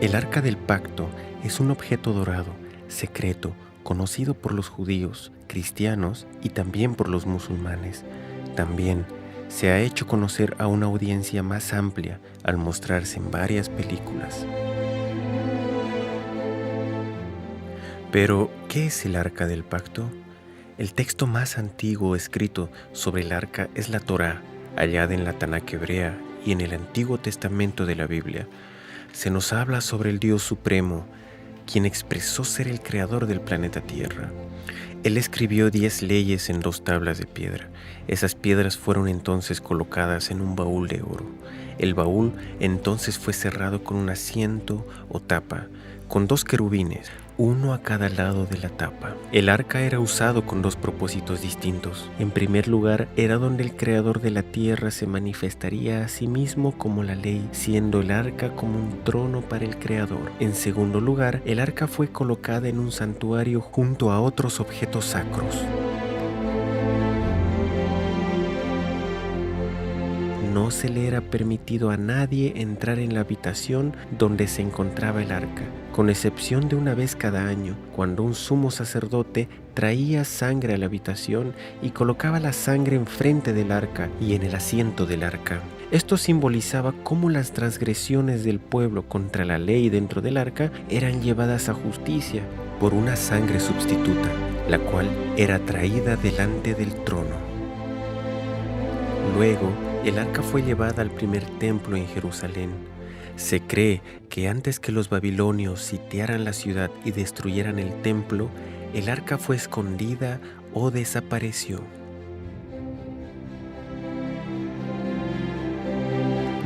El Arca del Pacto es un objeto dorado, secreto, conocido por los judíos, cristianos y también por los musulmanes. También se ha hecho conocer a una audiencia más amplia al mostrarse en varias películas. Pero, ¿qué es el Arca del Pacto? El texto más antiguo escrito sobre el arca es la Torá, hallada en la Tanaj hebrea y en el Antiguo Testamento de la Biblia. Se nos habla sobre el Dios Supremo, quien expresó ser el creador del planeta Tierra. Él escribió 10 leyes en 2 tablas de piedra. Esas piedras fueron entonces colocadas en un baúl de oro. El baúl entonces fue cerrado con un asiento o tapa, con 2 querubines, uno a cada lado de la tapa. El arca era usado con 2 propósitos distintos. En primer lugar, era donde el creador de la tierra se manifestaría a sí mismo como la ley, siendo el arca como un trono para el creador. En segundo lugar, el arca fue colocada en un santuario junto a otros objetos sacros. No se le era permitido a nadie entrar en la habitación donde se encontraba el arca, con excepción de una vez cada año, cuando un sumo sacerdote traía sangre a la habitación y colocaba la sangre enfrente del arca y en el asiento del arca. Esto simbolizaba cómo las transgresiones del pueblo contra la ley dentro del arca eran llevadas a justicia por una sangre sustituta, la cual era traída delante del trono. Luego, el arca fue llevada al primer templo en Jerusalén. Se cree que antes que los babilonios sitiaran la ciudad y destruyeran el templo, el arca fue escondida o desapareció.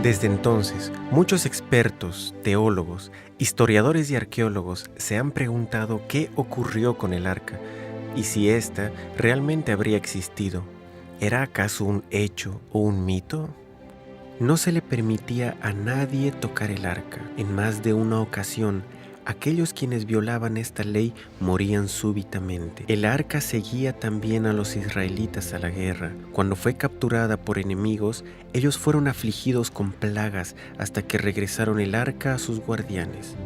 Desde entonces, muchos expertos, teólogos, historiadores y arqueólogos se han preguntado qué ocurrió con el arca y si ésta realmente habría existido. ¿Era acaso un hecho o un mito? No se le permitía a nadie tocar el arca. En más de una ocasión, aquellos quienes violaban esta ley morían súbitamente. El arca seguía también a los israelitas a la guerra. Cuando fue capturada por enemigos, ellos fueron afligidos con plagas hasta que regresaron el arca a sus guardianes.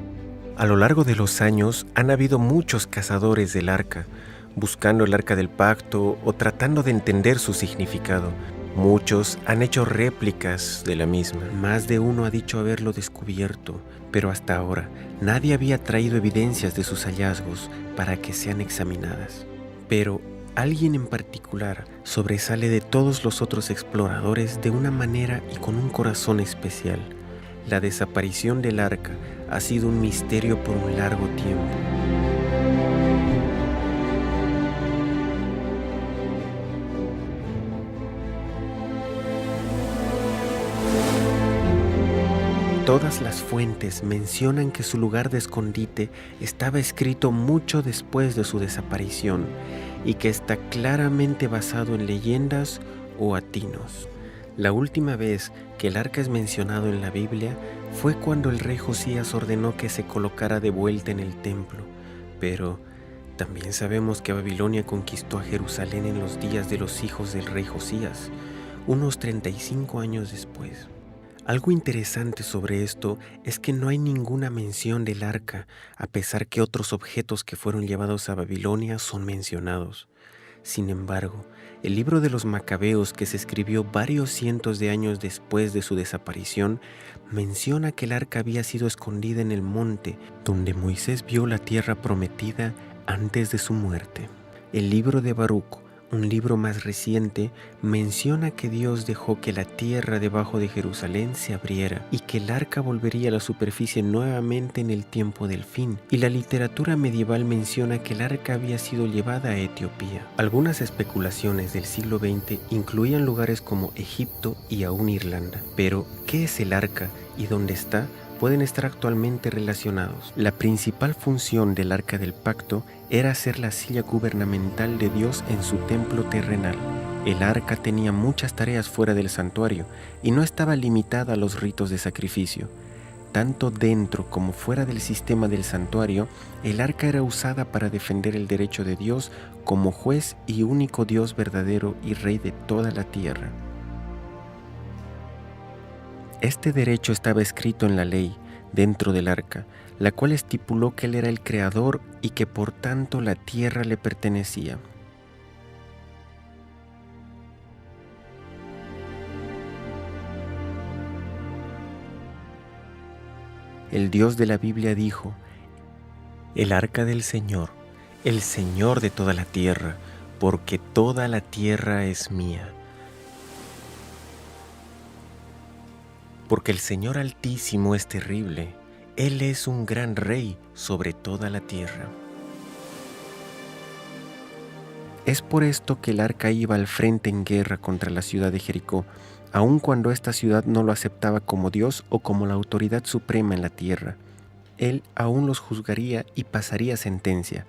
A lo largo de los años han habido muchos cazadores del arca, buscando el arca del pacto o tratando de entender su significado. Muchos han hecho réplicas de la misma. Más de uno ha dicho haberlo descubierto, pero hasta ahora nadie había traído evidencias de sus hallazgos para que sean examinadas. Pero alguien en particular sobresale de todos los otros exploradores de una manera y con un corazón especial. La desaparición del arca ha sido un misterio por un largo tiempo. Todas las fuentes mencionan que su lugar de escondite estaba escrito mucho después de su desaparición y que está claramente basado en leyendas o atinos. La última vez que el arca es mencionado en la Biblia fue cuando el rey Josías ordenó que se colocara de vuelta en el templo, pero también sabemos que Babilonia conquistó a Jerusalén en los días de los hijos del rey Josías, unos 35 años después. Algo interesante sobre esto es que no hay ninguna mención del arca, a pesar que otros objetos que fueron llevados a Babilonia son mencionados. Sin embargo, el libro de los Macabeos, que se escribió varios cientos de años después de su desaparición, menciona que el arca había sido escondida en el monte donde Moisés vio la tierra prometida antes de su muerte. El libro de Baruc, un libro más reciente, menciona que Dios dejó que la tierra debajo de Jerusalén se abriera y que el arca volvería a la superficie nuevamente en el tiempo del fin. Y la literatura medieval menciona que el arca había sido llevada a Etiopía. Algunas especulaciones del siglo XX incluían lugares como Egipto y aún Irlanda. Pero, ¿qué es el arca y dónde está? Pueden estar actualmente relacionados. La principal función del Arca del Pacto era ser la silla gubernamental de Dios en su templo terrenal. El arca tenía muchas tareas fuera del santuario y no estaba limitada a los ritos de sacrificio. Tanto dentro como fuera del sistema del santuario, el arca era usada para defender el derecho de Dios como juez y único Dios verdadero y Rey de toda la tierra. Este derecho estaba escrito en la ley, dentro del arca, la cual estipuló que Él era el Creador y que por tanto la tierra le pertenecía. El Dios de la Biblia dijo: el arca del Señor, el Señor de toda la tierra, porque toda la tierra es mía. Porque el Señor Altísimo es terrible, Él es un gran rey sobre toda la tierra. Es por esto que el arca iba al frente en guerra contra la ciudad de Jericó, aun cuando esta ciudad no lo aceptaba como Dios o como la autoridad suprema en la tierra. Él aún los juzgaría y pasaría sentencia.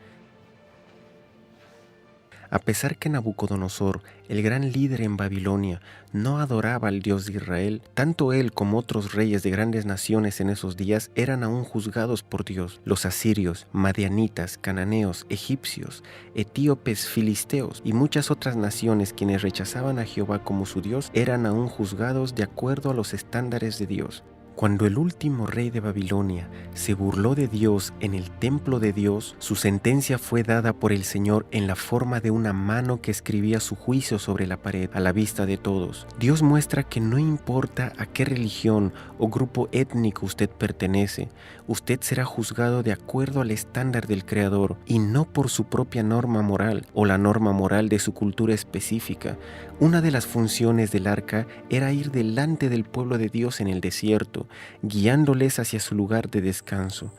A pesar que Nabucodonosor, el gran líder en Babilonia, no adoraba al Dios de Israel, tanto él como otros reyes de grandes naciones en esos días eran aún juzgados por Dios. Los asirios, madianitas, cananeos, egipcios, etíopes, filisteos y muchas otras naciones quienes rechazaban a Jehová como su Dios eran aún juzgados de acuerdo a los estándares de Dios. Cuando el último rey de Babilonia se burló de Dios en el templo de Dios, su sentencia fue dada por el Señor en la forma de una mano que escribía su juicio sobre la pared a la vista de todos. Dios muestra que no importa a qué religión o grupo étnico usted pertenece, usted será juzgado de acuerdo al estándar del Creador y no por su propia norma moral o la norma moral de su cultura específica. Una de las funciones del arca era ir delante del pueblo de Dios en el desierto, guiándoles hacia su lugar de descanso.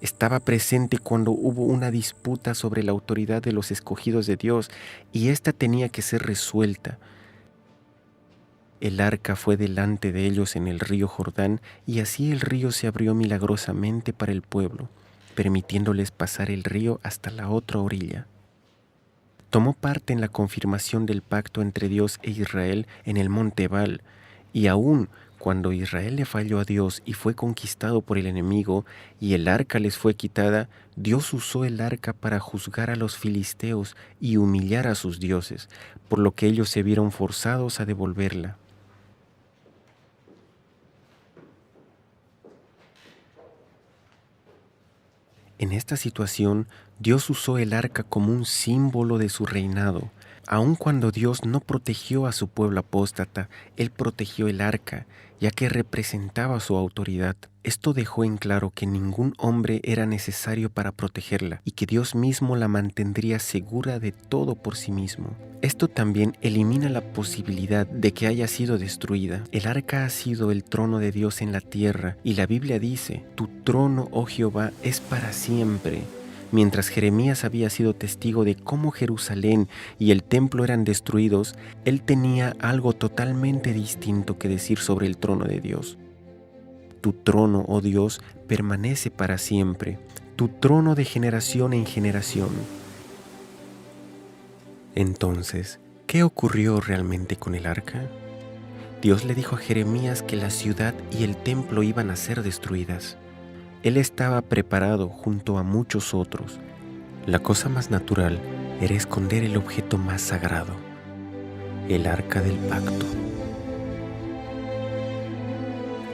Estaba presente cuando hubo una disputa sobre la autoridad de los escogidos de Dios y ésta tenía que ser resuelta. El arca fue delante de ellos en el río Jordán y así el río se abrió milagrosamente para el pueblo, permitiéndoles pasar el río hasta la otra orilla. Tomó parte en la confirmación del pacto entre Dios e Israel en el monte Ebal, y aún cuando Israel le falló a Dios y fue conquistado por el enemigo y el arca les fue quitada, Dios usó el arca para juzgar a los filisteos y humillar a sus dioses, por lo que ellos se vieron forzados a devolverla. En esta situación, Dios usó el arca como un símbolo de su reinado. Aun cuando Dios no protegió a su pueblo apóstata, Él protegió el arca, ya que representaba su autoridad. Esto dejó en claro que ningún hombre era necesario para protegerla y que Dios mismo la mantendría segura de todo por sí mismo. Esto también elimina la posibilidad de que haya sido destruida. El arca ha sido el trono de Dios en la tierra y la Biblia dice: tu trono, oh Jehová, es para siempre. Mientras Jeremías había sido testigo de cómo Jerusalén y el templo eran destruidos, él tenía algo totalmente distinto que decir sobre el trono de Dios. Tu trono, oh Dios, permanece para siempre, tu trono de generación en generación. Entonces, ¿qué ocurrió realmente con el arca? Dios le dijo a Jeremías que la ciudad y el templo iban a ser destruidas. Él estaba preparado junto a muchos otros. La cosa más natural era esconder el objeto más sagrado, el arca del pacto.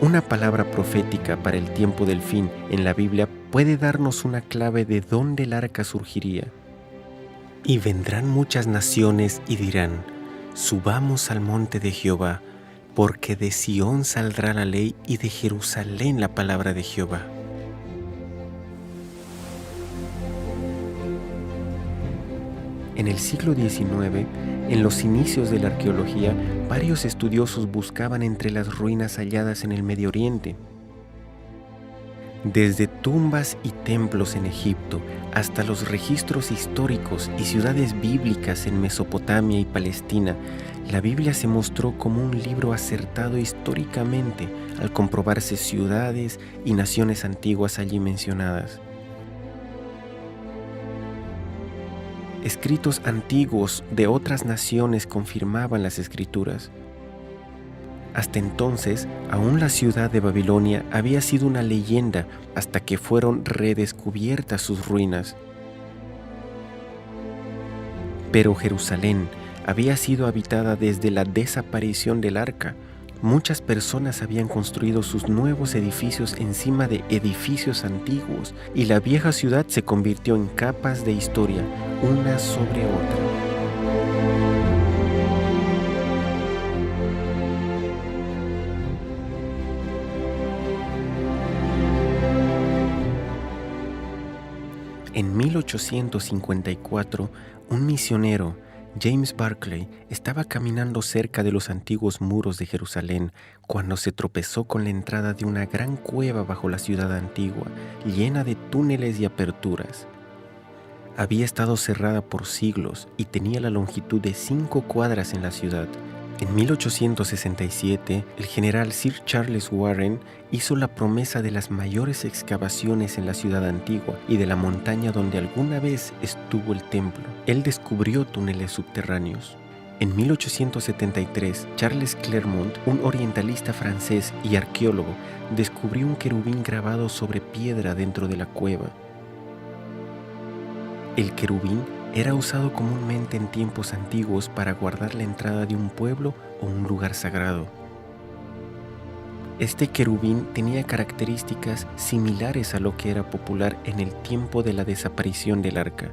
Una palabra profética para el tiempo del fin en la Biblia puede darnos una clave de dónde el arca surgiría. Y vendrán muchas naciones y dirán: subamos al monte de Jehová, porque de Sión saldrá la ley y de Jerusalén la palabra de Jehová. En el siglo XIX, en los inicios de la arqueología, varios estudiosos buscaban entre las ruinas halladas en el Medio Oriente. Desde tumbas y templos en Egipto hasta los registros históricos y ciudades bíblicas en Mesopotamia y Palestina, la Biblia se mostró como un libro acertado históricamente al comprobarse ciudades y naciones antiguas allí mencionadas. Escritos antiguos de otras naciones confirmaban las escrituras. Hasta entonces, aún la ciudad de Babilonia había sido una leyenda hasta que fueron redescubiertas sus ruinas. Pero Jerusalén había sido habitada desde la desaparición del arca. Muchas personas habían construido sus nuevos edificios encima de edificios antiguos y la vieja ciudad se convirtió en capas de historia, una sobre otra. En 1854, un misionero, James Barclay, estaba caminando cerca de los antiguos muros de Jerusalén cuando se tropezó con la entrada de una gran cueva bajo la ciudad antigua, llena de túneles y aperturas. Había estado cerrada por siglos y tenía la longitud de 5 cuadras en la ciudad. En 1867, el general Sir Charles Warren hizo la promesa de las mayores excavaciones en la ciudad antigua y de la montaña donde alguna vez estuvo el templo. Él descubrió túneles subterráneos. En 1873, Charles Clermont, un orientalista francés y arqueólogo, descubrió un querubín grabado sobre piedra dentro de la cueva. El querubín era usado comúnmente en tiempos antiguos para guardar la entrada de un pueblo o un lugar sagrado. Este querubín tenía características similares a lo que era popular en el tiempo de la desaparición del arca.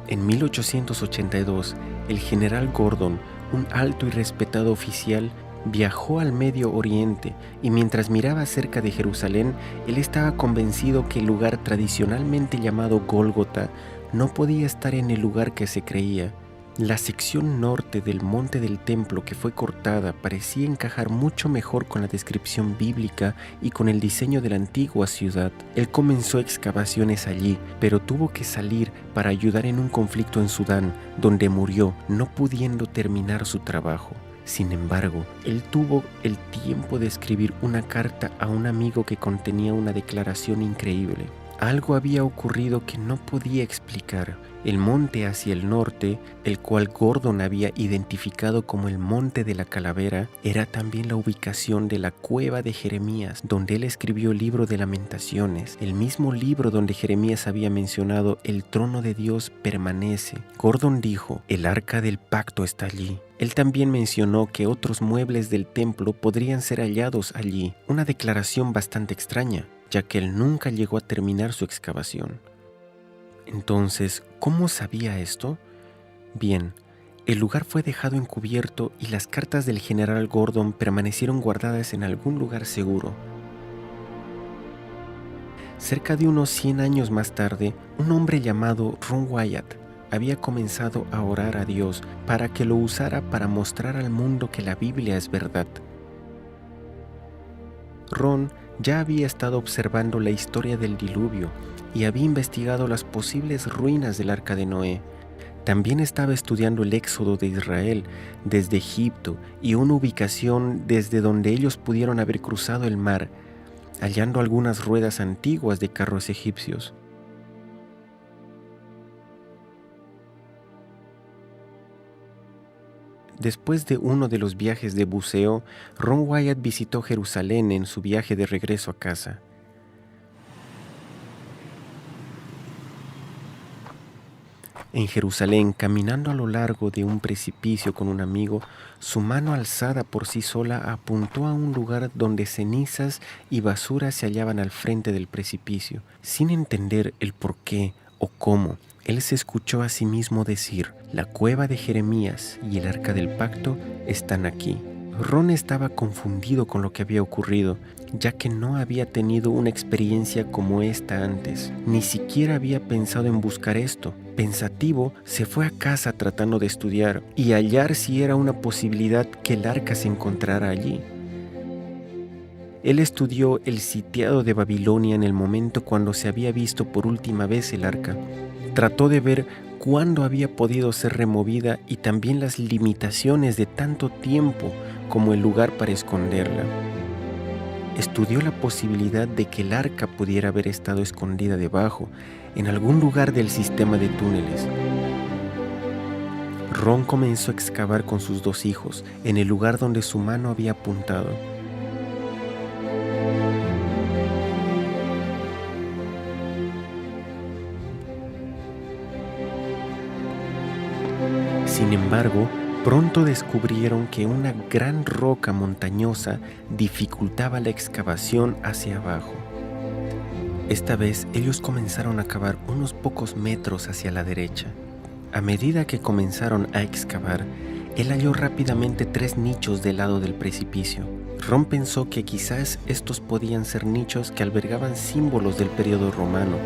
En 1882, el general Gordon, un alto y respetado oficial, viajó al Medio Oriente y mientras miraba cerca de Jerusalén, él estaba convencido que el lugar tradicionalmente llamado Gólgota no podía estar en el lugar que se creía. La sección norte del monte del templo que fue cortada parecía encajar mucho mejor con la descripción bíblica y con el diseño de la antigua ciudad. Él comenzó excavaciones allí, pero tuvo que salir para ayudar en un conflicto en Sudán, donde murió, no pudiendo terminar su trabajo. Sin embargo, él tuvo el tiempo de escribir una carta a un amigo que contenía una declaración increíble. Algo había ocurrido que no podía explicar. El monte hacia el norte, el cual Gordon había identificado como el Monte de la Calavera, era también la ubicación de la cueva de Jeremías, donde él escribió el libro de Lamentaciones, el mismo libro donde Jeremías había mencionado el trono de Dios permanece. Gordon dijo, el arca del pacto está allí. Él también mencionó que otros muebles del templo podrían ser hallados allí, una declaración bastante extraña, ya que él nunca llegó a terminar su excavación. Entonces, ¿cómo sabía esto? Bien, el lugar fue dejado encubierto y las cartas del general Gordon permanecieron guardadas en algún lugar seguro. Cerca de unos 100 años más tarde, un hombre llamado Ron Wyatt había comenzado a orar a Dios para que lo usara para mostrar al mundo que la Biblia es verdad. Ron ya había estado observando la historia del diluvio y había investigado las posibles ruinas del arca de Noé. También estaba estudiando el éxodo de Israel desde Egipto y una ubicación desde donde ellos pudieron haber cruzado el mar, hallando algunas ruedas antiguas de carros egipcios. Después de uno de los viajes de buceo, Ron Wyatt visitó Jerusalén en su viaje de regreso a casa. En Jerusalén, caminando a lo largo de un precipicio con un amigo, su mano alzada por sí sola apuntó a un lugar donde cenizas y basura se hallaban al frente del precipicio. Sin entender el por qué o cómo, él se escuchó a sí mismo decir, la cueva de Jeremías y el arca del pacto están aquí. Ron estaba confundido con lo que había ocurrido, ya que no había tenido una experiencia como esta antes. Ni siquiera había pensado en buscar esto. Pensativo, se fue a casa tratando de estudiar y hallar si era una posibilidad que el arca se encontrara allí. Él estudió el sitiado de Babilonia en el momento cuando se había visto por última vez el arca. Trató de ver cuándo había podido ser removida y también las limitaciones de tanto tiempo como el lugar para esconderla. Estudió la posibilidad de que el arca pudiera haber estado escondida debajo, en algún lugar del sistema de túneles. Ron comenzó a excavar con sus 2 hijos en el lugar donde su mano había apuntado. Sin embargo, pronto descubrieron que una gran roca montañosa dificultaba la excavación hacia abajo. Esta vez ellos comenzaron a cavar unos pocos metros hacia la derecha. A medida que comenzaron a excavar, él halló rápidamente 3 nichos del lado del precipicio. Ron pensó que quizás estos podían ser nichos que albergaban símbolos del periodo romano.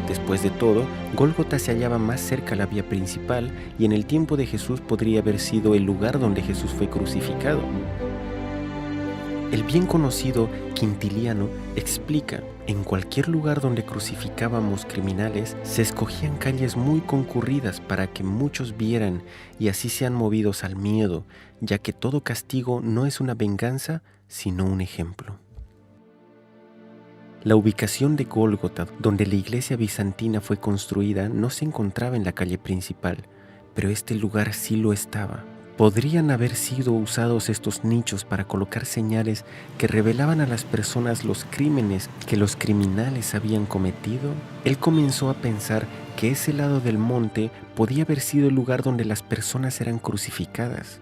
Después de todo, Gólgota se hallaba más cerca a la vía principal y en el tiempo de Jesús podría haber sido el lugar donde Jesús fue crucificado. El bien conocido Quintiliano explica: en cualquier lugar donde crucificábamos criminales, se escogían calles muy concurridas para que muchos vieran y así sean movidos al miedo, ya que todo castigo no es una venganza, sino un ejemplo. La ubicación de Gólgota, donde la iglesia bizantina fue construida, no se encontraba en la calle principal, pero este lugar sí lo estaba. ¿Podrían haber sido usados estos nichos para colocar señales que revelaban a las personas los crímenes que los criminales habían cometido? Él comenzó a pensar que ese lado del monte podía haber sido el lugar donde las personas eran crucificadas.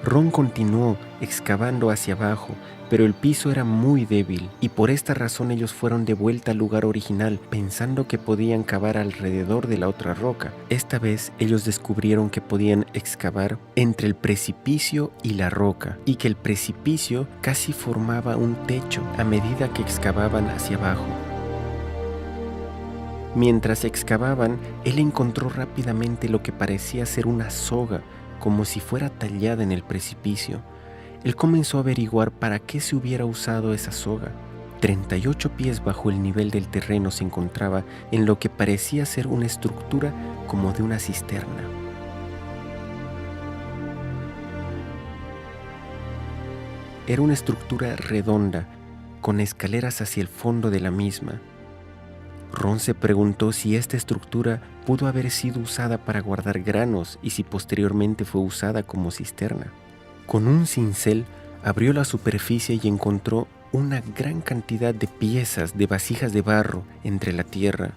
Ron continuó excavando hacia abajo, pero el piso era muy débil y por esta razón ellos fueron de vuelta al lugar original pensando que podían cavar alrededor de la otra roca. Esta vez ellos descubrieron que podían excavar entre el precipicio y la roca y que el precipicio casi formaba un techo a medida que excavaban hacia abajo. Mientras excavaban, él encontró rápidamente lo que parecía ser una soga, como si fuera tallada en el precipicio. Él comenzó a averiguar para qué se hubiera usado esa soga. 38 pies bajo el nivel del terreno se encontraba en lo que parecía ser una estructura como de una cisterna. Era una estructura redonda, con escaleras hacia el fondo de la misma. Ron se preguntó si esta estructura pudo haber sido usada para guardar granos y si posteriormente fue usada como cisterna. Con un cincel abrió la superficie y encontró una gran cantidad de piezas de vasijas de barro entre la tierra,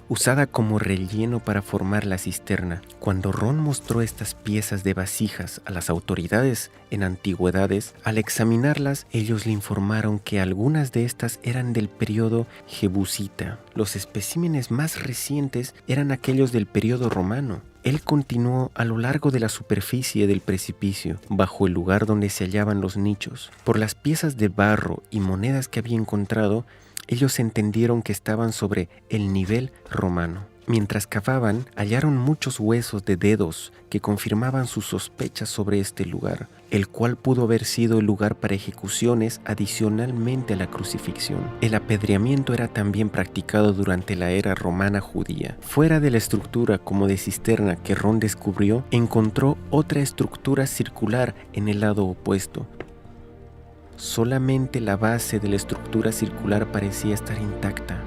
usada como relleno para formar la cisterna. Cuando Ron mostró estas piezas de vasijas a las autoridades en antigüedades, al examinarlas, ellos le informaron que algunas de estas eran del periodo jebusita. Los especímenes más recientes eran aquellos del periodo romano. Él continuó a lo largo de la superficie del precipicio, bajo el lugar donde se hallaban los nichos. Por las piezas de barro y monedas que había encontrado, ellos entendieron que estaban sobre el nivel romano. Mientras cavaban, hallaron muchos huesos de dedos que confirmaban sus sospechas sobre este lugar, el cual pudo haber sido el lugar para ejecuciones adicionalmente a la crucifixión. El apedreamiento era también practicado durante la era romana judía. Fuera de la estructura como de cisterna que Ron descubrió, encontró otra estructura circular en el lado opuesto. Solamente la base de la estructura circular parecía estar intacta.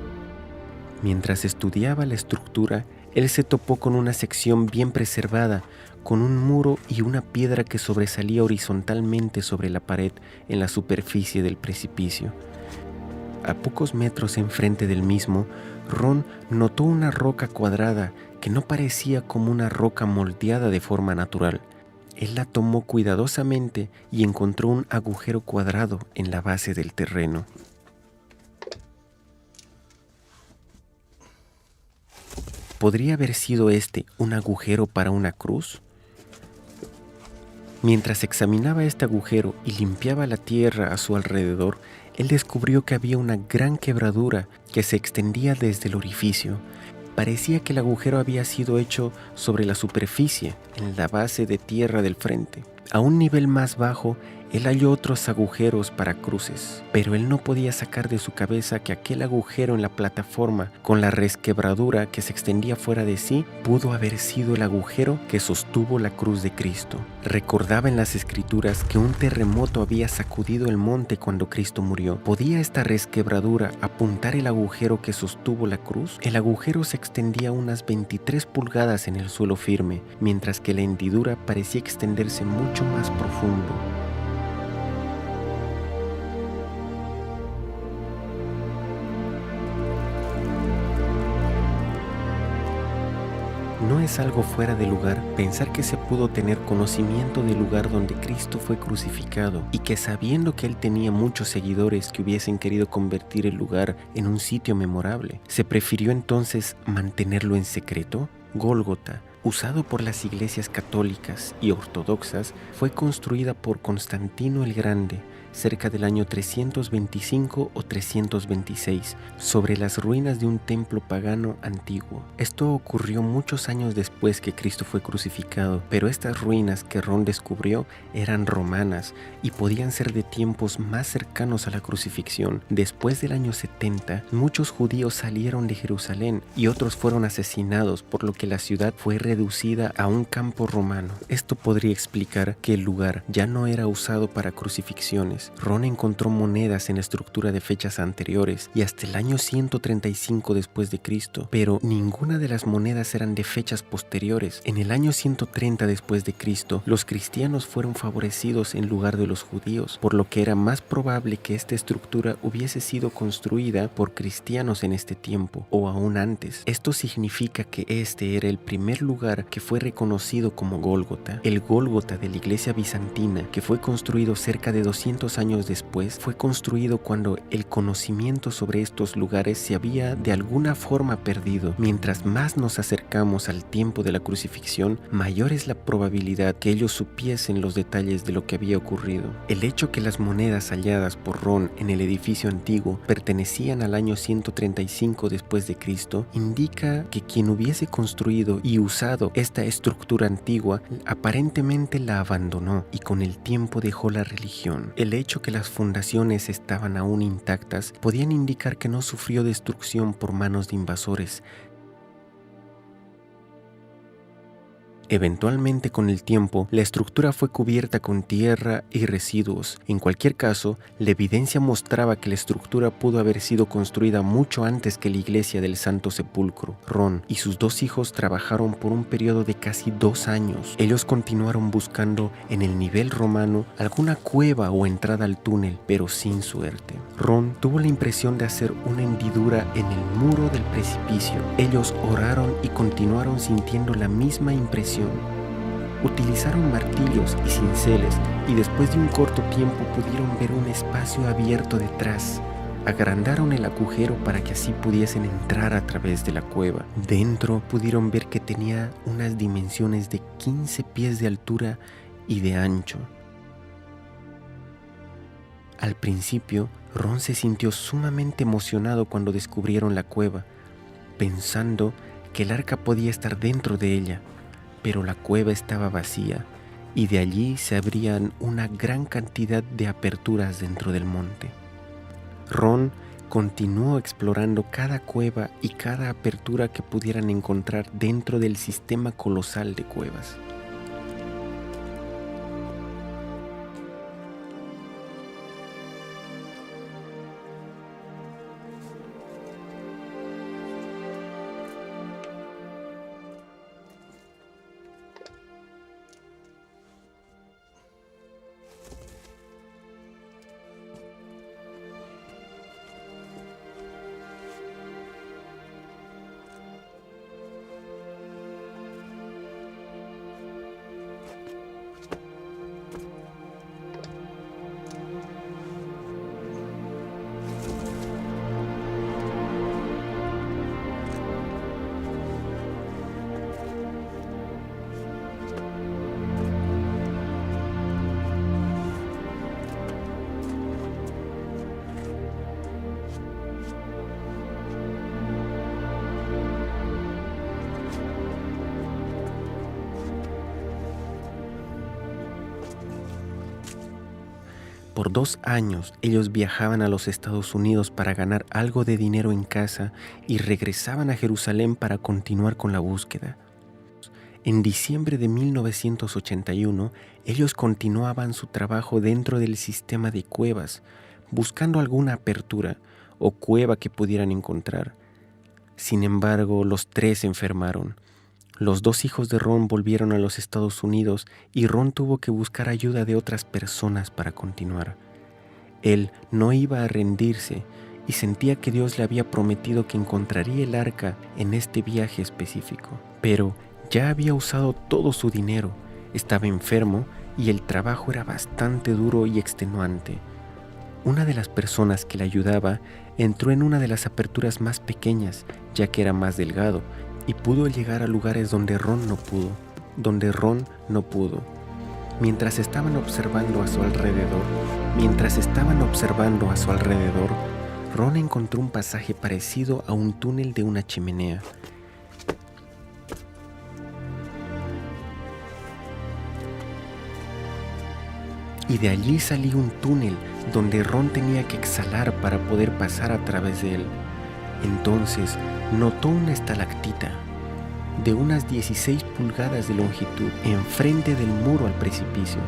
Mientras estudiaba la estructura, él se topó con una sección bien preservada, con un muro y una piedra que sobresalía horizontalmente sobre la pared en la superficie del precipicio. A pocos metros enfrente del mismo, Ron notó una roca cuadrada que no parecía como una roca moldeada de forma natural. Él la tomó cuidadosamente y encontró un agujero cuadrado en la base del terreno. ¿Podría haber sido este un agujero para una cruz? Mientras examinaba este agujero y limpiaba la tierra a su alrededor, él descubrió que había una gran quebradura que se extendía desde el orificio. Parecía que el agujero había sido hecho sobre la superficie, en la base de tierra del frente. A un nivel más bajo, Él halló otros agujeros para cruces, pero él no podía sacar de su cabeza que aquel agujero en la plataforma, con la resquebradura que se extendía fuera de sí, pudo haber sido el agujero que sostuvo la cruz de Cristo. Recordaba en las Escrituras que un terremoto había sacudido el monte cuando Cristo murió. ¿Podía esta resquebradura apuntar el agujero que sostuvo la cruz? El agujero se extendía unas 23 pulgadas en el suelo firme, mientras que la hendidura parecía extenderse mucho más profundo. No es algo fuera de lugar pensar que se pudo tener conocimiento del lugar donde Cristo fue crucificado y que, sabiendo que él tenía muchos seguidores que hubiesen querido convertir el lugar en un sitio memorable, ¿se prefirió entonces mantenerlo en secreto? Gólgota, usado por las iglesias católicas y ortodoxas, fue construida por Constantino el Grande cerca del año 325 o 326, sobre las ruinas de un templo pagano antiguo. Esto ocurrió muchos años después que Cristo fue crucificado, pero estas ruinas que Ron descubrió eran romanas y podían ser de tiempos más cercanos a la crucifixión. Después del año 70, muchos judíos salieron de Jerusalén y otros fueron asesinados, por lo que la ciudad fue reducida a un campo romano. Esto podría explicar que el lugar ya no era usado para crucifixiones. Ron encontró monedas en estructura de fechas anteriores y hasta el año 135 después de Cristo, pero ninguna de las monedas eran de fechas posteriores. En el año 130 después de Cristo, los cristianos fueron favorecidos en lugar de los judíos, por lo que era más probable que esta estructura hubiese sido construida por cristianos en este tiempo o aún antes. Esto significa que este era el primer lugar que fue reconocido como Gólgota. El Gólgota de la iglesia bizantina, que fue construido cerca de 200 años después, fue construido cuando el conocimiento sobre estos lugares se había de alguna forma perdido. Mientras más nos acercamos al tiempo de la crucifixión, mayor es la probabilidad que ellos supiesen los detalles de lo que había ocurrido. El hecho que las monedas halladas por Ron en el edificio antiguo pertenecían al año 135 después de Cristo indica que quien hubiese construido y usado esta estructura antigua aparentemente la abandonó y con el tiempo dejó la religión. El hecho que las fundaciones estaban aún intactas podían indicar que no sufrió destrucción por manos de invasores. Eventualmente, con el tiempo, la estructura fue cubierta con tierra y residuos. En cualquier caso, la evidencia mostraba que la estructura pudo haber sido construida mucho antes que la iglesia del Santo Sepulcro. Ron y sus dos hijos trabajaron por un periodo de casi 2 años. Ellos continuaron buscando en el nivel romano alguna cueva o entrada al túnel, pero sin suerte. Ron tuvo la impresión de hacer una hendidura en el muro del precipicio. Ellos oraron y continuaron sintiendo la misma impresión. Utilizaron martillos y cinceles y después de un corto tiempo pudieron ver un espacio abierto detrás. Agrandaron el agujero para que así pudiesen entrar a través de la cueva. Dentro pudieron ver que tenía unas dimensiones de 15 pies de altura y de ancho. Al principio, Ron se sintió sumamente emocionado cuando descubrieron la cueva, pensando que el arca podía estar dentro de ella. Pero la cueva estaba vacía y de allí se abrían una gran cantidad de aperturas dentro del monte. Ron continuó explorando cada cueva y cada apertura que pudieran encontrar dentro del sistema colosal de cuevas. Por 2 años ellos viajaban a los Estados Unidos para ganar algo de dinero en casa y regresaban a Jerusalén para continuar con la búsqueda. En diciembre de 1981, ellos continuaban su trabajo dentro del sistema de cuevas, buscando alguna apertura o cueva que pudieran encontrar. Sin embargo, los 3 enfermaron. Los 2 hijos de Ron volvieron a los Estados Unidos y Ron tuvo que buscar ayuda de otras personas para continuar. Él no iba a rendirse y sentía que Dios le había prometido que encontraría el arca en este viaje específico. Pero ya había usado todo su dinero, estaba enfermo y el trabajo era bastante duro y extenuante. Una de las personas que le ayudaba entró en una de las aperturas más pequeñas, ya que era más delgado, y pudo llegar a lugares donde Ron no pudo. Mientras estaban observando a su alrededor, Ron encontró un pasaje parecido a un túnel de una chimenea. Y de allí salía un túnel donde Ron tenía que exhalar para poder pasar a través de él. Entonces notó una estalactita de unas 16 pulgadas de longitud enfrente del muro al precipicio.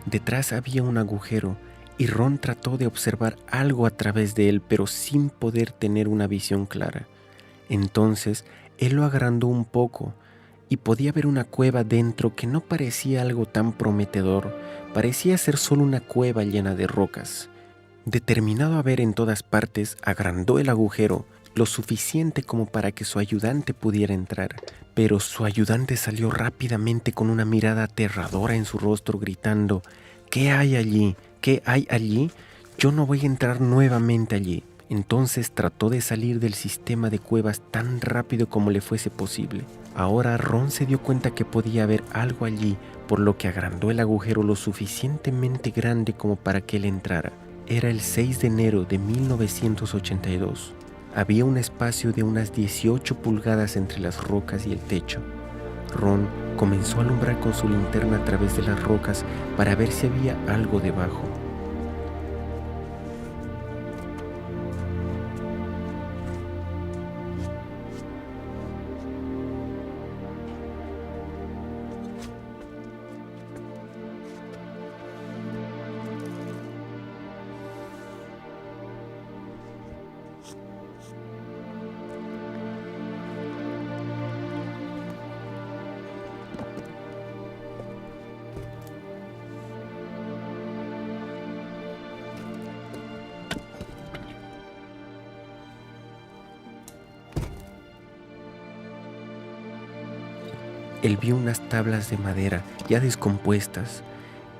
Detrás había un agujero y Ron trató de observar algo a través de él, pero sin poder tener una visión clara. Entonces él lo agrandó un poco y podía ver una cueva dentro que no parecía algo tan prometedor, parecía ser solo una cueva llena de rocas. Determinado a ver en todas partes, agrandó el agujero lo suficiente como para que su ayudante pudiera entrar, pero su ayudante salió rápidamente con una mirada aterradora en su rostro gritando: ¿Qué hay allí? ¿Qué hay allí? Yo no voy a entrar nuevamente allí. Entonces trató de salir del sistema de cuevas tan rápido como le fuese posible. Ahora Ron se dio cuenta que podía haber algo allí, por lo que agrandó el agujero lo suficientemente grande como para que él entrara. Era el 6 de enero de 1982. Había un espacio de unas 18 pulgadas entre las rocas y el techo. Ron comenzó a alumbrar con su linterna a través de las rocas para ver si había algo debajo. Él vio unas tablas de madera ya descompuestas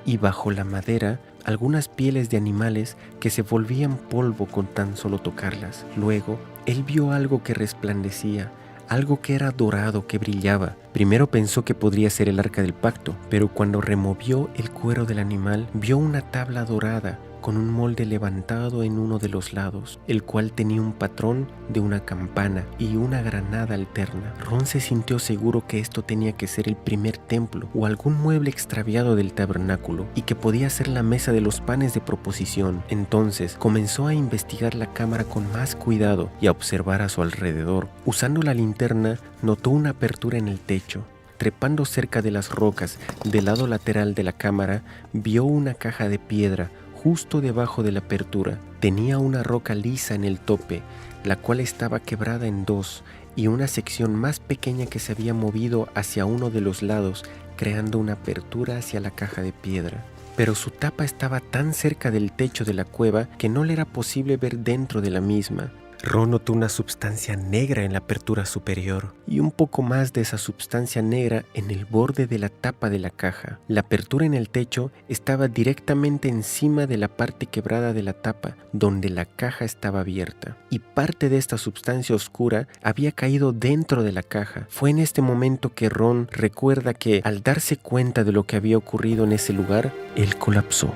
y bajo la madera algunas pieles de animales que se volvían polvo con tan solo tocarlas. Luego, él vio algo que resplandecía, algo que era dorado, que brillaba. Primero pensó que podría ser el arca del pacto, pero cuando removió el cuero del animal, vio una tabla dorada con un molde levantado en uno de los lados, el cual tenía un patrón de una campana y una granada alterna. Ron se sintió seguro que esto tenía que ser el primer templo o algún mueble extraviado del tabernáculo y que podía ser la mesa de los panes de proposición. Entonces comenzó a investigar la cámara con más cuidado y a observar a su alrededor. Usando la linterna, notó una apertura en el techo. Trepando cerca de las rocas del lado lateral de la cámara, vio una caja de piedra justo debajo de la apertura. Tenía una roca lisa en el tope, la cual estaba quebrada en dos, y una sección más pequeña que se había movido hacia uno de los lados, creando una apertura hacia la caja de piedra. Pero su tapa estaba tan cerca del techo de la cueva que no le era posible ver dentro de la misma. Ron notó una substancia negra en la apertura superior y un poco más de esa substancia negra en el borde de la tapa de la caja. La apertura en el techo estaba directamente encima de la parte quebrada de la tapa, donde la caja estaba abierta, y parte de esta substancia oscura había caído dentro de la caja. Fue en este momento que Ron recuerda que, al darse cuenta de lo que había ocurrido en ese lugar, él colapsó.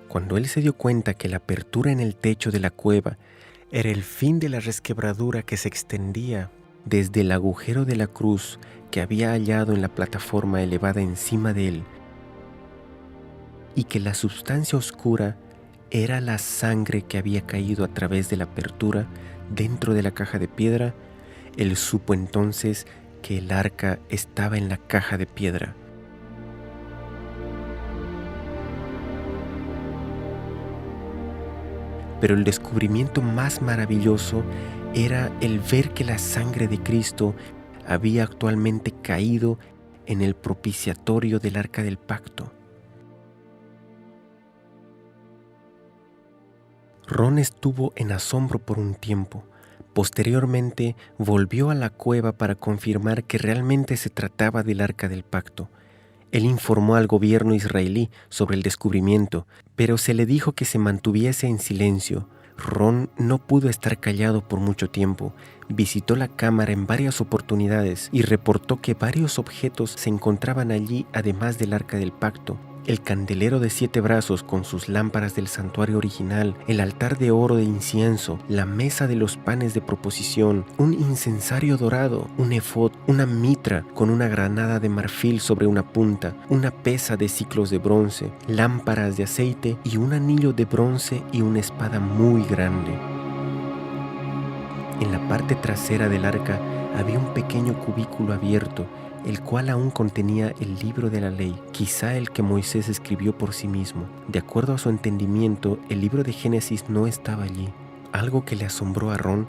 Cuando él se dio cuenta que la apertura en el techo de la cueva era el fin de la resquebradura que se extendía desde el agujero de la cruz que había hallado en la plataforma elevada encima de él, y que la sustancia oscura era la sangre que había caído a través de la apertura dentro de la caja de piedra, él supo entonces que el arca estaba en la caja de piedra. Pero el descubrimiento más maravilloso era el ver que la sangre de Cristo había actualmente caído en el propiciatorio del arca del pacto. Ron estuvo en asombro por un tiempo. Posteriormente volvió a la cueva para confirmar que realmente se trataba del arca del pacto. Él informó al gobierno israelí sobre el descubrimiento, pero se le dijo que se mantuviese en silencio. Ron no pudo estar callado por mucho tiempo. Visitó la cámara en varias oportunidades y reportó que varios objetos se encontraban allí además del arca del pacto. El candelero de 7 brazos con sus lámparas del santuario original, el altar de oro de incienso, la mesa de los panes de proposición, un incensario dorado, un efod, una mitra con una granada de marfil sobre una punta, una pesa de siclos de bronce, lámparas de aceite y un anillo de bronce y una espada muy grande. En la parte trasera del arca había un pequeño cubículo abierto, el cual aún contenía el libro de la ley, quizá el que Moisés escribió por sí mismo. De acuerdo a su entendimiento, el libro de Génesis no estaba allí. Algo que le asombró a Ron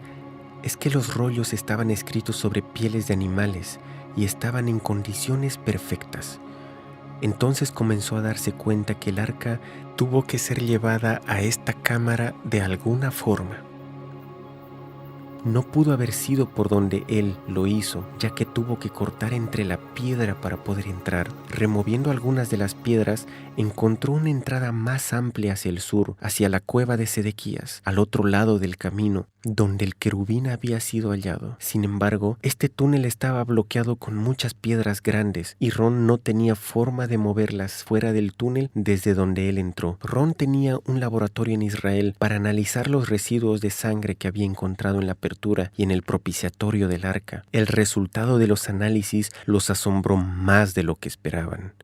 es que los rollos estaban escritos sobre pieles de animales y estaban en condiciones perfectas. Entonces comenzó a darse cuenta que el arca tuvo que ser llevada a esta cámara de alguna forma. No pudo haber sido por donde él lo hizo, ya que tuvo que cortar entre la piedra para poder entrar. Removiendo algunas de las piedras, encontró una entrada más amplia hacia el sur, hacia la cueva de Sedequías, al otro lado del camino, donde el querubín había sido hallado. Sin embargo, este túnel estaba bloqueado con muchas piedras grandes y Ron no tenía forma de moverlas fuera del túnel desde donde él entró. Ron tenía un laboratorio en Israel para analizar los residuos de sangre que había encontrado en la apertura y en el propiciatorio del arca. El resultado de los análisis los asombró más de lo que esperaban.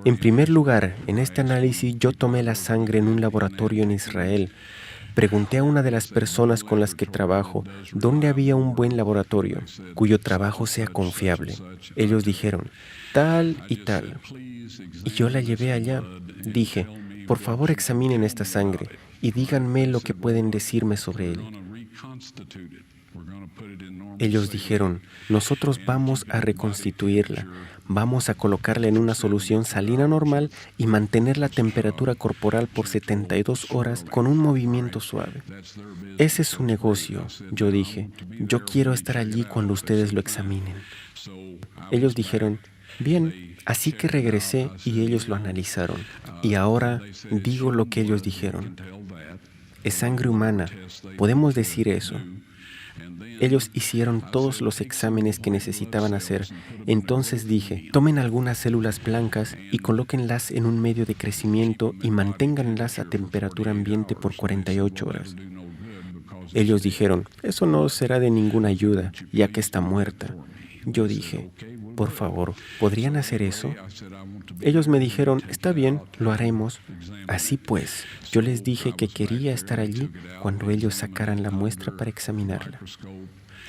En primer lugar, en este análisis yo tomé la sangre en un laboratorio en Israel. Pregunté a una de las personas con las que trabajo dónde había un buen laboratorio, cuyo trabajo sea confiable. Ellos dijeron, tal y tal. Y yo la llevé allá. Dije, por favor examinen esta sangre y díganme lo que pueden decirme sobre él. Ellos dijeron, nosotros vamos a reconstituirla, vamos a colocarla en una solución salina normal y mantener la temperatura corporal por 72 horas con un movimiento suave. Ese es su negocio, yo dije, yo quiero estar allí cuando ustedes lo examinen. Ellos dijeron, bien, así que regresé y ellos lo analizaron. Y ahora digo lo que ellos dijeron. Es sangre humana, podemos decir eso. Ellos hicieron todos los exámenes que necesitaban hacer. Entonces dije, tomen algunas células blancas y colóquenlas en un medio de crecimiento y manténganlas a temperatura ambiente por 48 horas. Ellos dijeron, eso no será de ninguna ayuda, ya que está muerta. Yo dije, por favor, ¿podrían hacer eso? Ellos me dijeron, está bien, lo haremos. Así pues, yo les dije que quería estar allí cuando ellos sacaran la muestra para examinarla.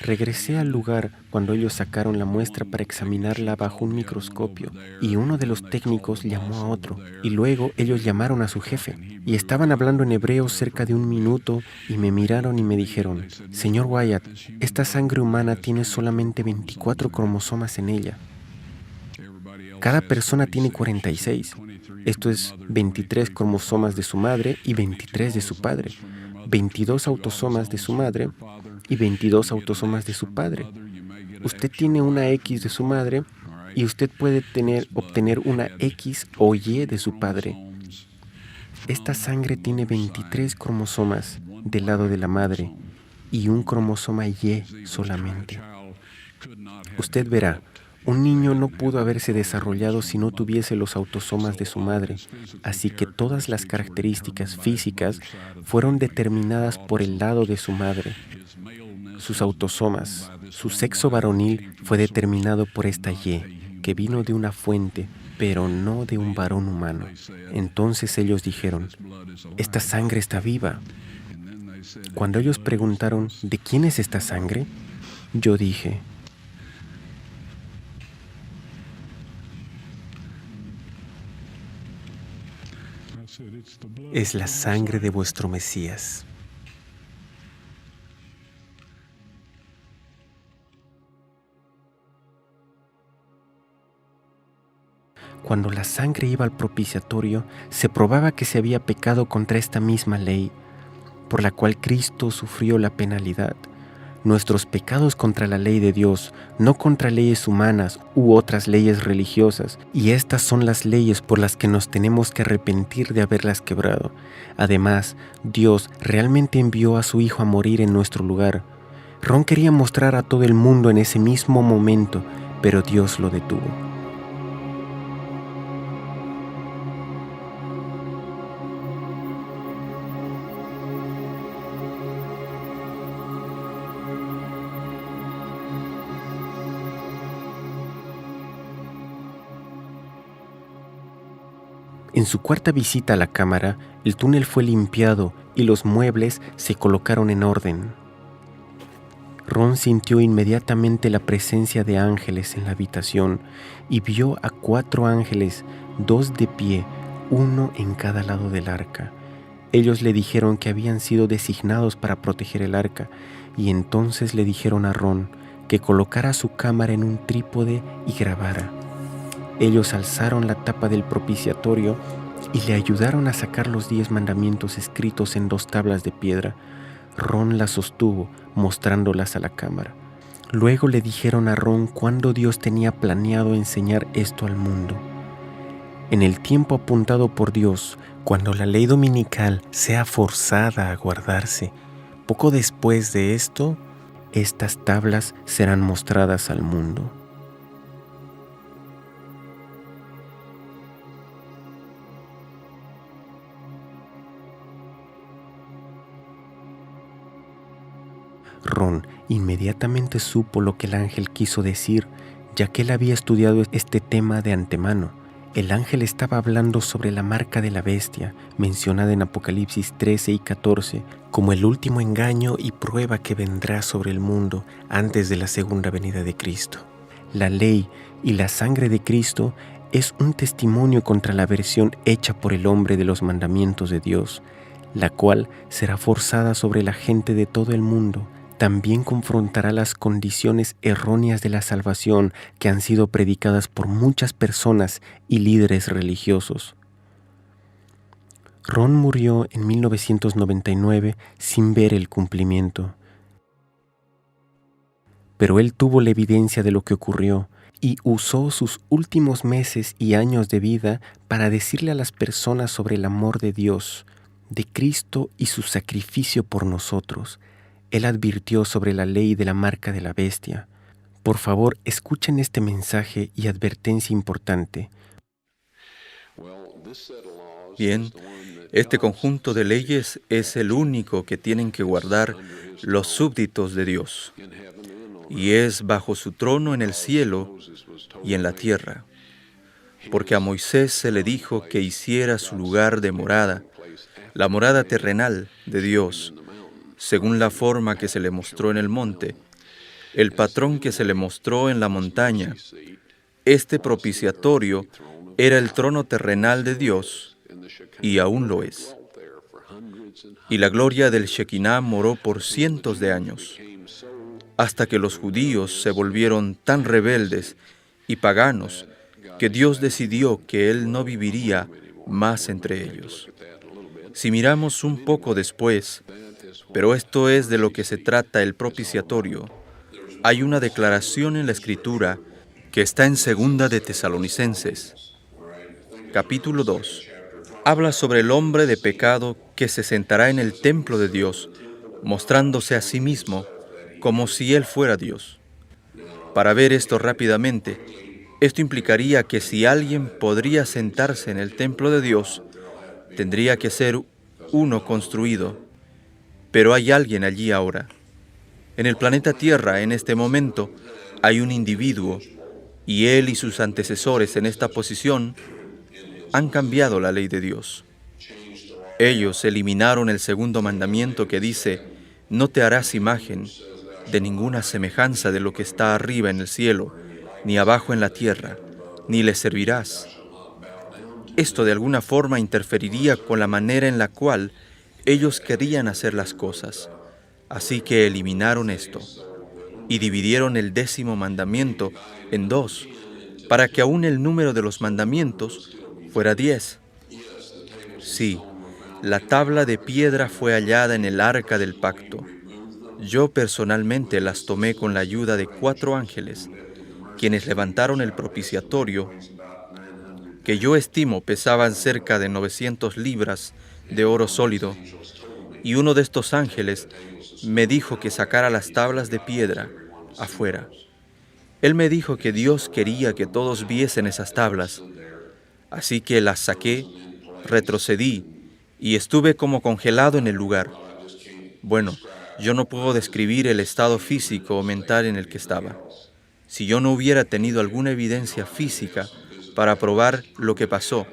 Regresé al lugar cuando ellos sacaron la muestra para examinarla bajo un microscopio y uno de los técnicos llamó a otro y luego ellos llamaron a su jefe y estaban hablando en hebreo cerca de 1 minuto y me miraron y me dijeron, señor Wyatt, esta sangre humana tiene solamente 24 cromosomas en ella. Cada persona tiene 46. Esto es 23 cromosomas de su madre y 23 de su padre, 22 autosomas de su madre y 22 autosomas de su padre. Usted tiene una X de su madre y usted puede obtener una X o Y de su padre. Esta sangre tiene 23 cromosomas del lado de la madre y un cromosoma Y solamente. Usted verá, Un niño no pudo haberse desarrollado si no tuviese los autosomas de su madre, así que todas las características físicas fueron determinadas por el lado de su madre. Sus autosomas, su sexo varonil fue determinado por esta Y, que vino de una fuente, pero no de un varón humano. Entonces ellos dijeron, esta sangre está viva. Cuando ellos preguntaron, ¿de quién es esta sangre? Yo dije, es la sangre de vuestro Mesías. Cuando la sangre iba al propiciatorio, se probaba que se había pecado contra esta misma ley, por la cual Cristo sufrió la penalidad. Nuestros pecados contra la ley de Dios, no contra leyes humanas u otras leyes religiosas, y estas son las leyes por las que nos tenemos que arrepentir de haberlas quebrado. Además, Dios realmente envió a su Hijo a morir en nuestro lugar. Ron quería mostrar a todo el mundo en ese mismo momento, pero Dios lo detuvo. En su cuarta visita a la cámara, el túnel fue limpiado y los muebles se colocaron en orden. Ron sintió inmediatamente la presencia de ángeles en la habitación y vio a 4 ángeles, 2 de pie, uno en cada lado del arca. Ellos le dijeron que habían sido designados para proteger el arca, y entonces le dijeron a Ron que colocara su cámara en un trípode y grabara. Ellos alzaron la tapa del propiciatorio y le ayudaron a sacar los 10 mandamientos escritos en 2 tablas de piedra. Ron las sostuvo, mostrándolas a la cámara. Luego le dijeron a Ron cuándo Dios tenía planeado enseñar esto al mundo. En el tiempo apuntado por Dios, cuando la ley dominical sea forzada a guardarse, poco después de esto, estas tablas serán mostradas al mundo. Ron inmediatamente supo lo que el ángel quiso decir, ya que él había estudiado este tema de antemano. El ángel estaba hablando sobre la marca de la bestia, mencionada en Apocalipsis 13 y 14, como el último engaño y prueba que vendrá sobre el mundo antes de la segunda venida de Cristo. La ley y la sangre de Cristo es un testimonio contra la versión hecha por el hombre de los mandamientos de Dios, la cual será forzada sobre la gente de todo el mundo. También confrontará las condiciones erróneas de la salvación que han sido predicadas por muchas personas y líderes religiosos. Ron murió en 1999 sin ver el cumplimiento. Pero él tuvo la evidencia de lo que ocurrió y usó sus últimos meses y años de vida para decirle a las personas sobre el amor de Dios, de Cristo y su sacrificio por nosotros. Él advirtió sobre la ley de la marca de la bestia. Por favor, escuchen este mensaje y advertencia importante. Bien, este conjunto de leyes es el único que tienen que guardar los súbditos de Dios, y es bajo su trono en el cielo y en la tierra, porque a Moisés se le dijo que hiciera su lugar de morada, la morada terrenal de Dios, según la forma que se le mostró en el monte, el patrón que se le mostró en la montaña. Este propiciatorio era el trono terrenal de Dios, y aún lo es. Y la gloria del Shekinah moró por cientos de años, hasta que los judíos se volvieron tan rebeldes y paganos que Dios decidió que Él no viviría más entre ellos. Si miramos un poco después, pero esto es de lo que se trata el propiciatorio, hay una declaración en la Escritura que está en 2 de Tesalonicenses, capítulo 2. Habla sobre el hombre de pecado que se sentará en el templo de Dios, mostrándose a sí mismo como si él fuera Dios. Para ver esto rápidamente, esto implicaría que si alguien podría sentarse en el templo de Dios, tendría que ser uno construido. Pero hay alguien allí ahora. En el planeta Tierra, en este momento, hay un individuo, y él y sus antecesores en esta posición han cambiado la ley de Dios. Ellos eliminaron el segundo mandamiento que dice: no te harás imagen de ninguna semejanza de lo que está arriba en el cielo, ni abajo en la tierra, ni le servirás. Esto de alguna forma interferiría con la manera en la cual ellos querían hacer las cosas. Así que eliminaron esto y dividieron el 10º mandamiento en 2, para que aún el número de los mandamientos fuera 10. Sí, la tabla de piedra fue hallada en el arca del pacto. Yo personalmente las tomé con la ayuda de 4 ángeles, quienes levantaron el propiciatorio, que yo estimo pesaban cerca de 900 libras de oro sólido, y uno de estos ángeles me dijo que sacara las tablas de piedra afuera. Él me dijo que Dios quería que todos viesen esas tablas, así que las saqué, retrocedí y estuve como congelado en el lugar. Bueno, yo no puedo describir el estado físico o mental en el que estaba. Si yo no hubiera tenido alguna evidencia física para probar lo que pasó,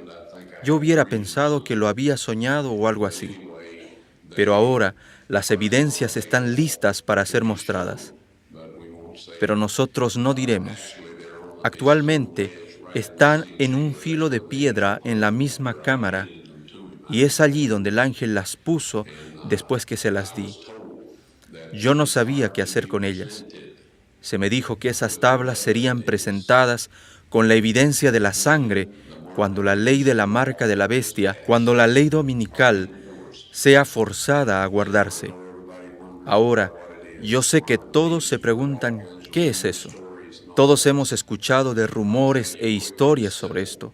yo hubiera pensado que lo había soñado o algo así. Pero ahora las evidencias están listas para ser mostradas. Pero nosotros no diremos. Actualmente están en un filo de piedra en la misma cámara, y es allí donde el ángel las puso después que se las di. Yo no sabía qué hacer con ellas. Se me dijo que esas tablas serían presentadas con la evidencia de la sangre cuando la ley de la marca de la bestia, cuando la ley dominical sea forzada a guardarse. Ahora, yo sé que todos se preguntan, ¿qué es eso? Todos hemos escuchado de rumores e historias sobre esto.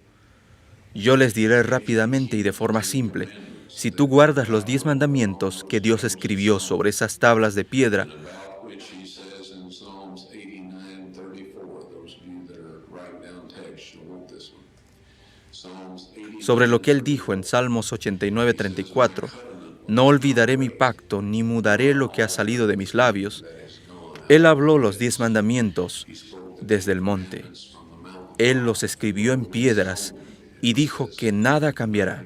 Yo les diré rápidamente y de forma simple: si tú guardas los 10 mandamientos que Dios escribió sobre esas tablas de piedra, sobre lo que Él dijo en Salmos 89:34, no olvidaré mi pacto, ni mudaré lo que ha salido de mis labios. Él habló los 10 mandamientos desde el monte. Él los escribió en piedras y dijo que nada cambiará.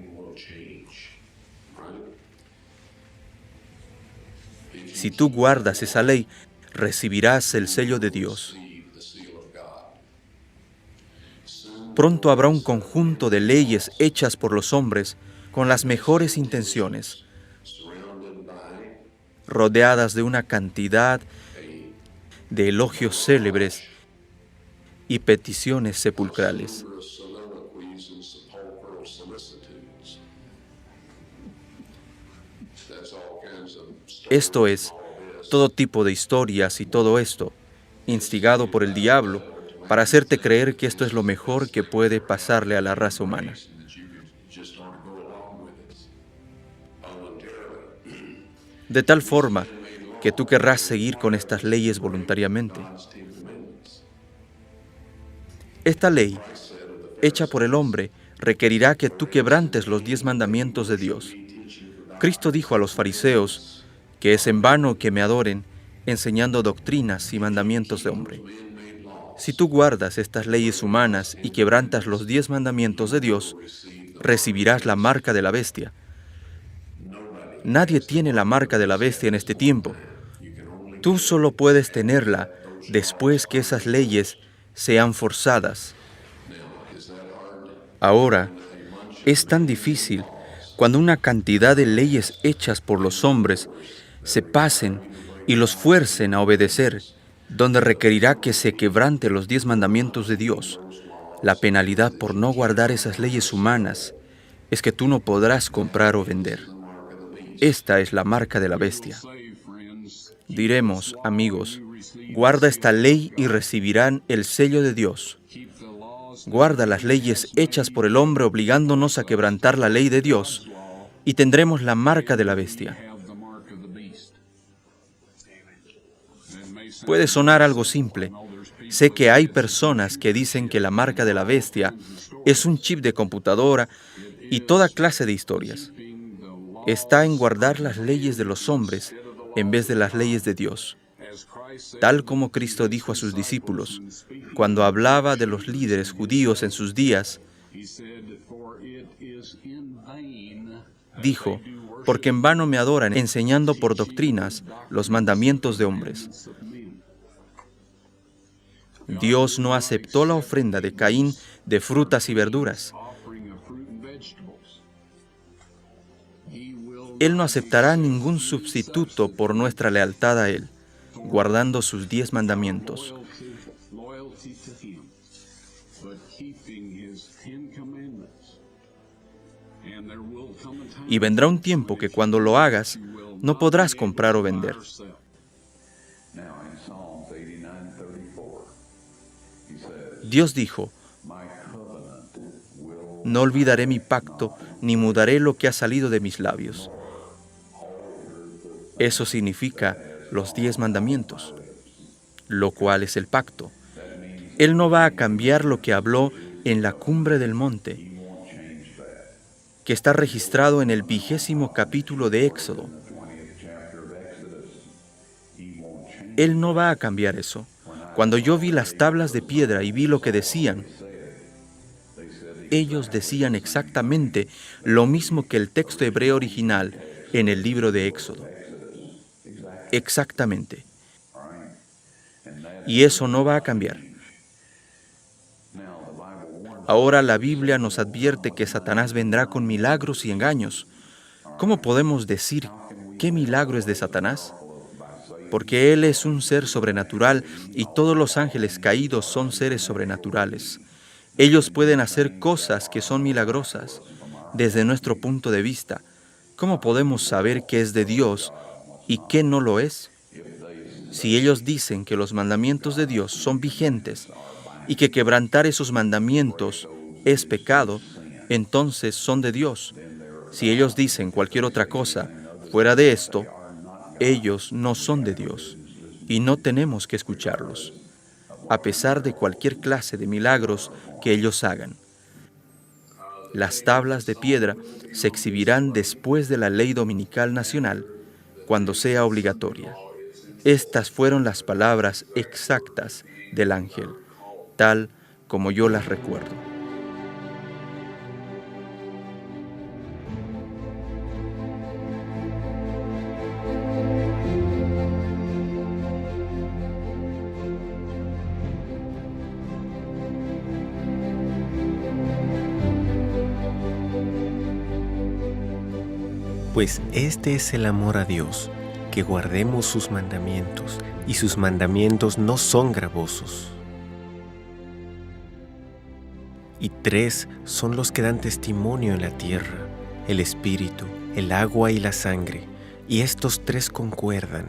Si tú guardas esa ley, recibirás el sello de Dios. Pronto habrá un conjunto de leyes hechas por los hombres con las mejores intenciones, rodeadas de una cantidad de elogios célebres y peticiones sepulcrales. Esto es, todo tipo de historias y todo esto, instigado por el diablo, para hacerte creer que esto es lo mejor que puede pasarle a la raza humana. De tal forma que tú querrás seguir con estas leyes voluntariamente. Esta ley, hecha por el hombre, requerirá que tú quebrantes los 10 mandamientos de Dios. Cristo dijo a los fariseos que es en vano que me adoren, enseñando doctrinas y mandamientos de hombre. Si tú guardas estas leyes humanas y quebrantas los 10 mandamientos de Dios, recibirás la marca de la bestia. Nadie tiene la marca de la bestia en este tiempo. Tú solo puedes tenerla después que esas leyes sean forzadas. Ahora, es tan difícil cuando una cantidad de leyes hechas por los hombres se pasen y los fuercen a obedecer, donde requerirá que se quebrante los 10 mandamientos de Dios. La penalidad por no guardar esas leyes humanas es que tú no podrás comprar o vender. Esta es la marca de la bestia. Diremos, amigos, guarda esta ley y recibirán el sello de Dios. Guarda las leyes hechas por el hombre obligándonos a quebrantar la ley de Dios y tendremos la marca de la bestia. Puede sonar algo simple, Sé que hay personas que dicen que la marca de la bestia es un chip de computadora y toda clase de historias. Está en guardar las leyes de los hombres en vez de las leyes de Dios. Tal como Cristo dijo a sus discípulos, cuando hablaba de los líderes judíos en sus días, dijo, porque en vano me adoran enseñando por doctrinas los mandamientos de hombres. Dios no aceptó la ofrenda de Caín de frutas y verduras. Él no aceptará ningún sustituto por nuestra lealtad a Él, guardando sus 10 mandamientos. Y vendrá un tiempo que cuando lo hagas, no podrás comprar o vender. Dios dijo, no olvidaré mi pacto, ni mudaré lo que ha salido de mis labios. Eso significa los 10 mandamientos, lo cual es el pacto. Él no va a cambiar lo que habló en la cumbre del monte, que está registrado en el 20º capítulo de Éxodo. Él no va a cambiar eso. Cuando yo vi las tablas de piedra y vi lo que decían, ellos decían exactamente lo mismo que el texto hebreo original en el libro de Éxodo. Exactamente. Y eso no va a cambiar. Ahora la Biblia nos advierte que Satanás vendrá con milagros y engaños. ¿Cómo podemos decir qué milagro es de Satanás? Porque él es un ser sobrenatural y todos los ángeles caídos son seres sobrenaturales. Ellos pueden hacer cosas que son milagrosas. Desde nuestro punto de vista, ¿cómo podemos saber qué es de Dios y qué no lo es? Si ellos dicen que los mandamientos de Dios son vigentes y que quebrantar esos mandamientos es pecado, entonces son de Dios. Si ellos dicen cualquier otra cosa fuera de esto, ellos no son de Dios y no tenemos que escucharlos, a pesar de cualquier clase de milagros que ellos hagan. Las tablas de piedra se exhibirán después de la ley dominical nacional, cuando sea obligatoria. Estas fueron las palabras exactas del ángel, tal como yo las recuerdo. Pues este es el amor a Dios, que guardemos sus mandamientos, y sus mandamientos no son gravosos. Y 3 son los que dan testimonio en la tierra, el espíritu, el agua y la sangre, y estos 3 concuerdan.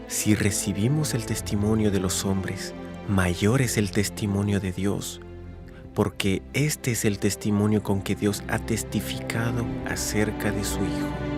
Si recibimos el testimonio de los hombres, mayor es el testimonio de Dios, porque este es el testimonio con que Dios ha testificado acerca de su Hijo.